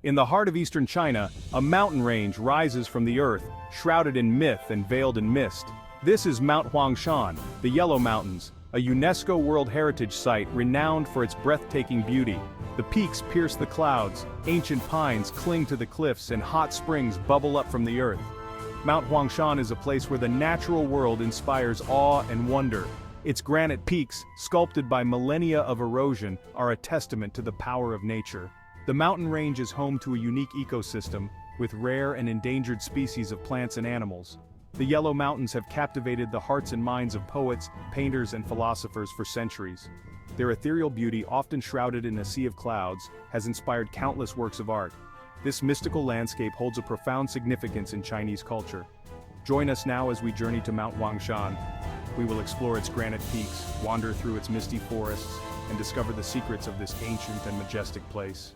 In the heart of eastern China, a mountain range rises from the earth, shrouded in myth and veiled in mist. This is Mount Huangshan, the Yellow Mountains, a UNESCO World Heritage Site renowned for its breathtaking beauty. The peaks pierce the clouds, ancient pines cling to the cliffs, and hot springs bubble up from the earth. Mount Huangshan is a place where the natural world inspires awe and wonder. Its granite peaks, sculpted by millennia of erosion, are a testament to the power of nature. The mountain range is home to a unique ecosystem, with rare and endangered species of plants and animals. The Yellow Mountains have captivated the hearts and minds of poets, painters, and philosophers for centuries. Their ethereal beauty, often shrouded in a sea of clouds, has inspired countless works of art. This mystical landscape holds a profound significance in Chinese culture. Join us now as we journey to Mount Huangshan. We will explore its granite peaks, wander through its misty forests, and discover the secrets of this ancient and majestic place.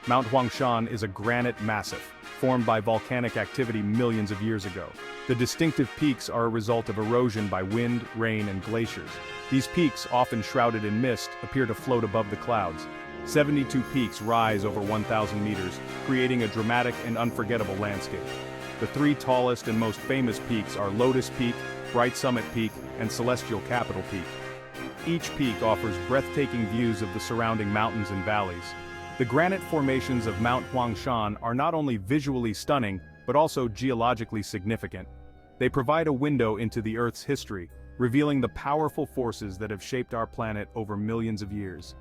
Mount Huangshan is a granite massif, formed by volcanic activity millions of years ago. The distinctive peaks are a result of erosion by wind, rain, and glaciers. These peaks, often shrouded in mist, appear to float above the clouds. 72 peaks rise over 1,000 meters, creating a dramatic and unforgettable landscape. The three tallest and most famous peaks are Lotus Peak, Bright Summit Peak, and Celestial Capital Peak. Each peak offers breathtaking views of the surrounding mountains and valleys. The granite formations of Mount Huangshan are not only visually stunning, but also geologically significant. They provide a window into the Earth's history, revealing the powerful forces that have shaped our planet over millions of years.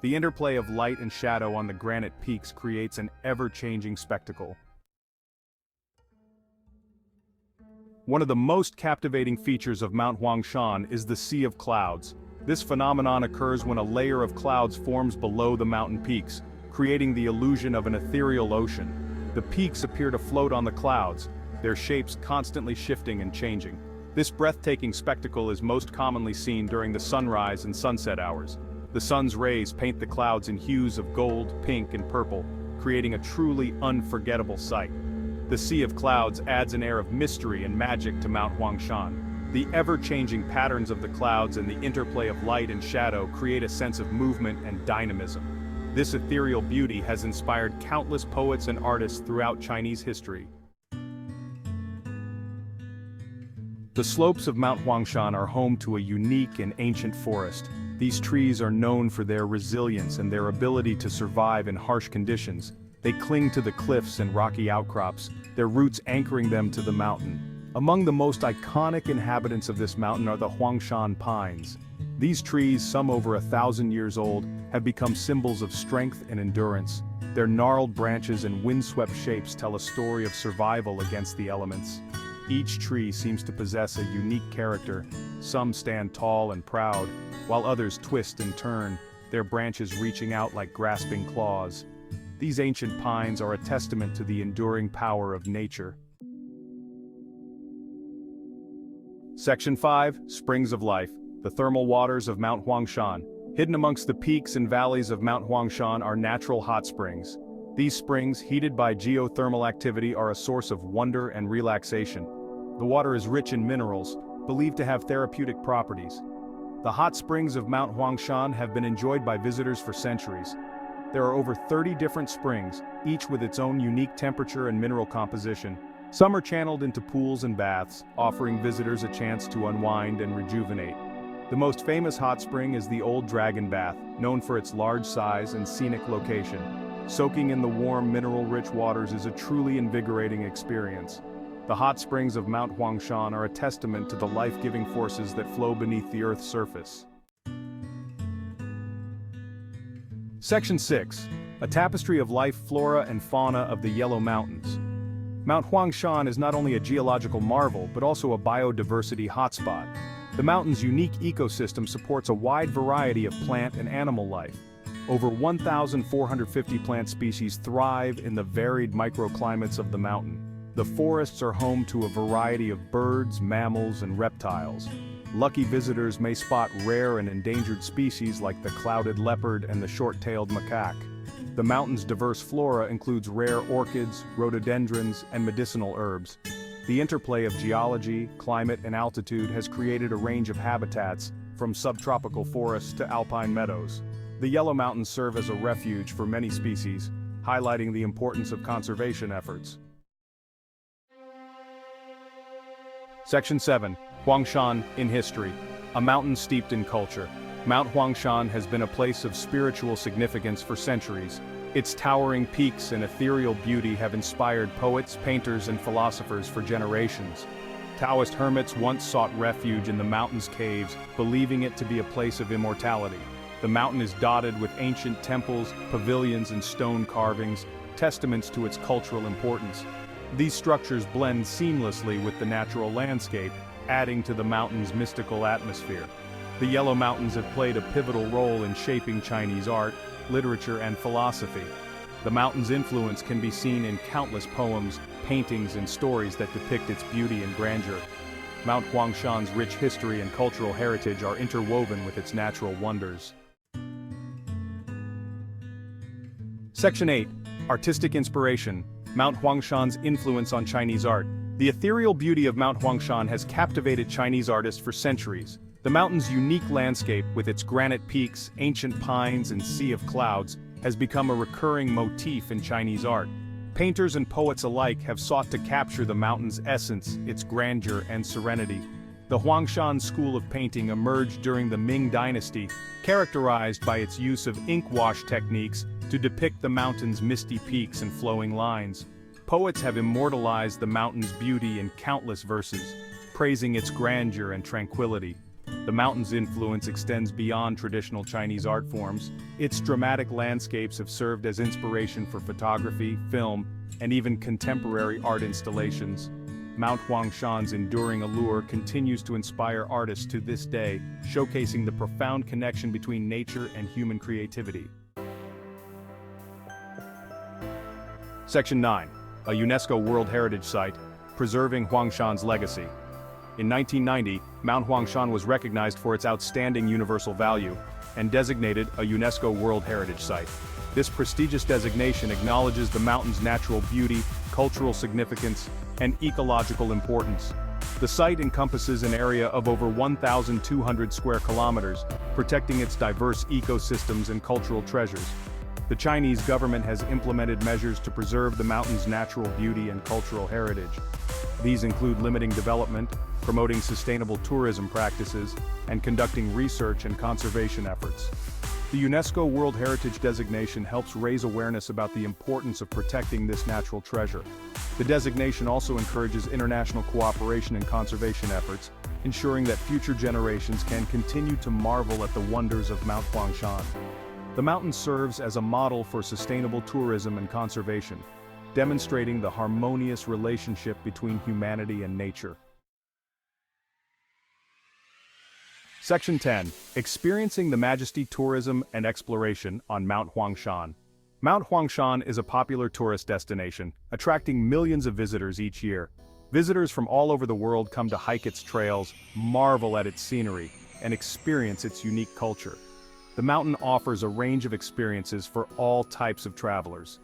The interplay of light and shadow on the granite peaks creates an ever-changing spectacle. One of the most captivating features of Mount Huangshan is the Sea of Clouds. This phenomenon occurs when a layer of clouds forms below the mountain peaks, creating the illusion of an ethereal ocean. The peaks appear to float on the clouds, their shapes constantly shifting and changing. This breathtaking spectacle is most commonly seen during the sunrise and sunset hours. The sun's rays paint the clouds in hues of gold, pink, and purple, creating a truly unforgettable sight. The Sea of Clouds adds an air of mystery and magic to Mount Huangshan. The ever-changing patterns of the clouds and the interplay of light and shadow create a sense of movement and dynamism. This ethereal beauty has inspired countless poets and artists throughout Chinese history. The slopes of Mount Huangshan are home to a unique and ancient forest. These trees are known for their resilience and their ability to survive in harsh conditions. They cling to the cliffs and rocky outcrops, their roots anchoring them to the mountain. Among the most iconic inhabitants of this mountain are the Huangshan pines. These trees, some over 1,000 years old, have become symbols of strength and endurance. Their gnarled branches and windswept shapes tell a story of survival against the elements. Each tree seems to possess a unique character. Some stand tall and proud, while others twist and turn, their branches reaching out like grasping claws. These ancient pines are a testament to the enduring power of nature. Section 5, Springs of Life, the thermal waters of Mount Huangshan. Hidden amongst the peaks and valleys of Mount Huangshan are natural hot springs. These springs, heated by geothermal activity, are a source of wonder and relaxation. The water is rich in minerals, believed to have therapeutic properties. The hot springs of Mount Huangshan have been enjoyed by visitors for centuries. There are over 30 different springs, each with its own unique temperature and mineral composition. Some are channeled into pools and baths, offering visitors a chance to unwind and rejuvenate. The most famous hot spring is the Old Dragon Bath, known for its large size and scenic location. Soaking in the warm, mineral-rich waters is a truly invigorating experience. The hot springs of Mount Huangshan are a testament to the life-giving forces that flow beneath the Earth's surface. Section 6. A tapestry of life, flora, and fauna of the Yellow Mountains. Mount Huangshan is not only a geological marvel, but also a biodiversity hotspot. The mountain's unique ecosystem supports a wide variety of plant and animal life. Over 1,450 plant species thrive in the varied microclimates of the mountain. The forests are home to a variety of birds, mammals, and reptiles. Lucky visitors may spot rare and endangered species like the clouded leopard and the short-tailed macaque. The mountain's diverse flora includes rare orchids, rhododendrons, and medicinal herbs. The interplay of geology, climate, and altitude has created a range of habitats, from subtropical forests to alpine meadows. The Yellow Mountains serve as a refuge for many species, highlighting the importance of conservation efforts. Section 7. Huangshan in history. A mountain steeped in culture. Mount Huangshan has been a place of spiritual significance for centuries. Its towering peaks and ethereal beauty have inspired poets, painters, and philosophers for generations. Taoist hermits once sought refuge in the mountain's caves, believing it to be a place of immortality. The mountain is dotted with ancient temples, pavilions, and stone carvings, testaments to its cultural importance. These structures blend seamlessly with the natural landscape, adding to the mountain's mystical atmosphere. The Yellow Mountains have played a pivotal role in shaping Chinese art, literature, and philosophy. The mountain's influence can be seen in countless poems, paintings, and stories that depict its beauty and grandeur. Mount Huangshan's rich history and cultural heritage are interwoven with its natural wonders. Section 8. Artistic inspiration. Mount Huangshan's influence on Chinese art. The ethereal beauty of Mount Huangshan has captivated Chinese artists for centuries. The mountain's unique landscape, with its granite peaks, ancient pines, and sea of clouds, has become a recurring motif in Chinese art. Painters and poets alike have sought to capture the mountain's essence, its grandeur and serenity. The Huangshan school of painting emerged during the Ming Dynasty, characterized by its use of ink wash techniques to depict the mountain's misty peaks and flowing lines. Poets have immortalized the mountain's beauty in countless verses, praising its grandeur and tranquility. The mountain's influence extends beyond traditional Chinese art forms. Its dramatic landscapes have served as inspiration for photography, film, and even contemporary art installations. Mount Huangshan's enduring allure continues to inspire artists to this day, showcasing the profound connection between nature and human creativity. Section 9. A UNESCO World Heritage Site, preserving Huangshan's legacy. In 1990, Mount Huangshan was recognized for its outstanding universal value and designated a UNESCO World Heritage Site. This prestigious designation acknowledges the mountain's natural beauty, cultural significance, and ecological importance. The site encompasses an area of over 1,200 square kilometers, protecting its diverse ecosystems and cultural treasures. The Chinese government has implemented measures to preserve the mountain's natural beauty and cultural heritage. These include limiting development, promoting sustainable tourism practices, and conducting research and conservation efforts. The UNESCO World Heritage designation helps raise awareness about the importance of protecting this natural treasure. The designation also encourages international cooperation in conservation efforts, ensuring that future generations can continue to marvel at the wonders of Mount Huangshan. The mountain serves as a model for sustainable tourism and conservation, demonstrating the harmonious relationship between humanity and nature. Section 10. Experiencing the majesty, tourism, and exploration on Mount Huangshan. Mount Huangshan is a popular tourist destination, attracting millions of visitors each year. Visitors from all over the world come to hike its trails, marvel at its scenery, and experience its unique culture. The mountain offers a range of experiences for all types of travelers.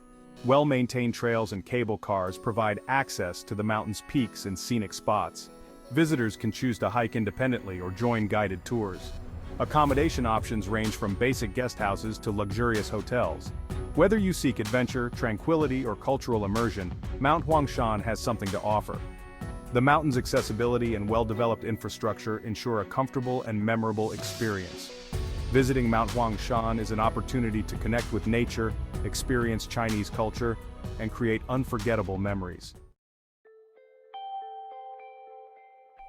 Well-maintained trails and cable cars provide access to the mountain's peaks and scenic spots. Visitors can choose to hike independently or join guided tours. Accommodation options range from basic guest houses to luxurious hotels. Whether you seek adventure, tranquility, or cultural immersion, Mount Huangshan has something to offer. The mountain's accessibility and well-developed infrastructure ensure a comfortable and memorable experience. Visiting Mount Huangshan is an opportunity to connect with nature, experience Chinese culture, and create unforgettable memories.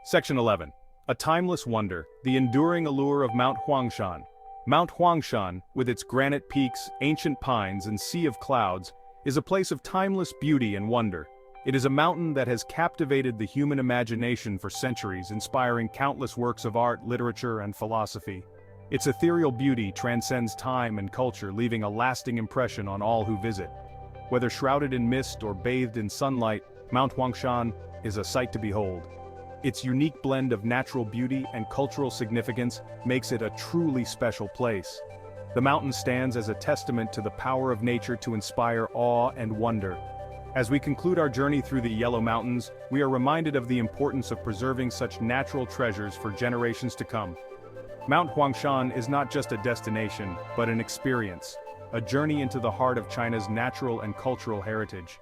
Section 11. A timeless wonder, the enduring allure of Mount Huangshan. Mount Huangshan, with its granite peaks, ancient pines, and sea of clouds, is a place of timeless beauty and wonder. It is a mountain that has captivated the human imagination for centuries, inspiring countless works of art, literature, and philosophy. Its ethereal beauty transcends time and culture, leaving a lasting impression on all who visit. Whether shrouded in mist or bathed in sunlight, Mount Huangshan is a sight to behold. Its unique blend of natural beauty and cultural significance makes it a truly special place. The mountain stands as a testament to the power of nature to inspire awe and wonder. As we conclude our journey through the Yellow Mountains, we are reminded of the importance of preserving such natural treasures for generations to come. Mount Huangshan is not just a destination, but an experience, a journey into the heart of China's natural and cultural heritage.